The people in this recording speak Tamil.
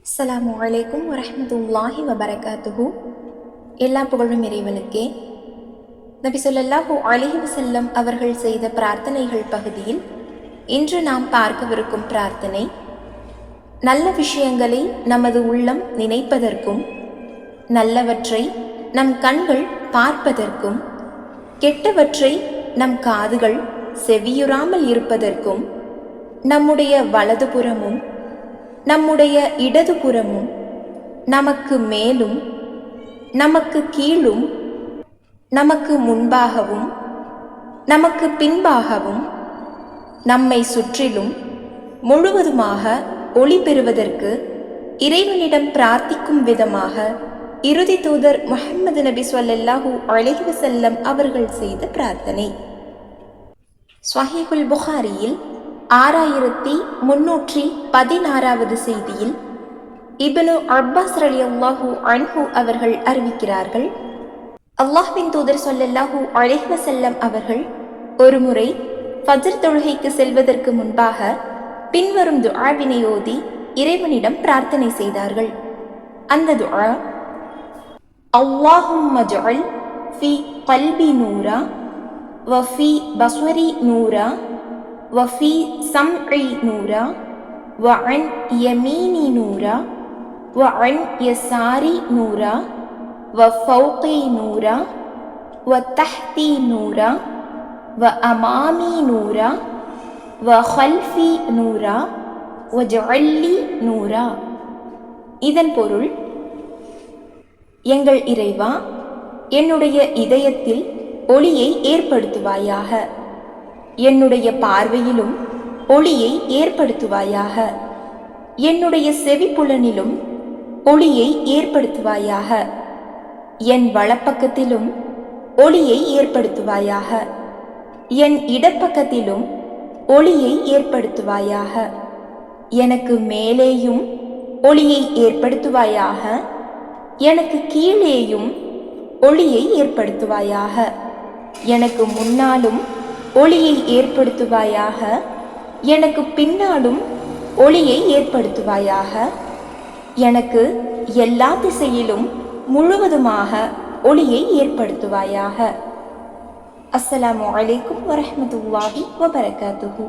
அஸ்ஸலாமு அலைக்கும் வரஹ்மத்துல்லாஹி வபரகாத்துஹு. எல்லா புகழும் இறைவனுக்கே. நபி ஸல்லல்லாஹு அலைஹி வஸல்லம் அவர்கள் செய்த பிரார்த்தனைகள் பகுதியில் இன்று நாம் பார்க்கவிருக்கும் பிரார்த்தனை, நல்ல விஷயங்களை நமது உள்ளம் நினைப்பதற்கும், நல்லவற்றை நம் கண்கள் பார்ப்பதற்கும், கெட்டவற்றை நம் காதுகள் செவியுறாமல் இருப்பதற்கும், நம்முடைய வலதுபுறமும் நம்முடைய இடதுபுறமும், நமக்கு மேலும் நமக்கு கீழும், நமக்கு முன்பாகவும் நமக்கு பின்பாகவும், நம்மை சுற்றிலும் முழுவதுமாக ஒளி பெறுவதற்கு இறைவனிடம் பிரார்த்திக்கும் விதமாக இறுதி தூதர் முஹம்மது நபி ஸல்லல்லாஹு அலைஹி வஸல்லம் அவர்கள் செய்த பிரார்த்தனை. ஸஹீஹுல் புகாரியில் 6316வது செய்தியில் இப்னு அப்பாஸ் ரலியல்லாஹு அன்ஹு அவர்கள் அறிவிக்கிறார்கள், அல்லாஹ்வின் தூதர் ஸல்லல்லாஹு அலைஹி வஸல்லம் அவர்கள் ஒருமுறை ஃபஜ்ர் தொழுகைக்கு செல்வதற்கு முன்பாக பின்வரும் துஆவினை ஓதி இறைவனிடம் பிரார்த்தனை செய்தார்கள். அந்த துஆ, அல்லாஹும்ம ஜஅல் ஃபீ கல்பி நூரா வ ஃபீ பஸ்வரி நூரா وفي سمعي نورا وعن يميني نورا وعن يساري نورا وفوقي نورا وتحتي نورا وأمامي نورا وخلفي نورا واجعل لي نورا. இதன் பொருள், எங்கள் இறைவா, என்னுடைய இதயத்தில் ஒளியை ஏற்படுத்துவாயாக, என்னுடைய பார்வையிலும் ஒளியை ஏற்படுத்துவாயாக, என்னுடைய செவிப்புலனிலும் ஒளியை ஏற்படுத்துவாயாக, என் வலப்பக்கத்திலும் ஒளியை ஏற்படுத்துவாயாக, என் இடப்பக்கத்திலும் ஒளியை ஏற்படுத்துவாயாக, எனக்கு மேலேயும் ஒளியை ஏற்படுத்துவாயாக, எனக்கு கீழேயும் ஒளியை ஏற்படுத்துவாயாக, எனக்கு முன்னாலும் ஒளியை ஏற்படுத்துவாயாக, எனக்கு பின்னாலும் ஒளியை ஏற்படுத்துவாயாக, எனக்கு எல்லா திசையிலும் முழுவதுமாக ஒளியை ஏற்படுத்துவாயாக. அஸ்ஸலாமு அலைக்கும் வரஹ்மத்துல்லாஹி வபரகாத்துஹு.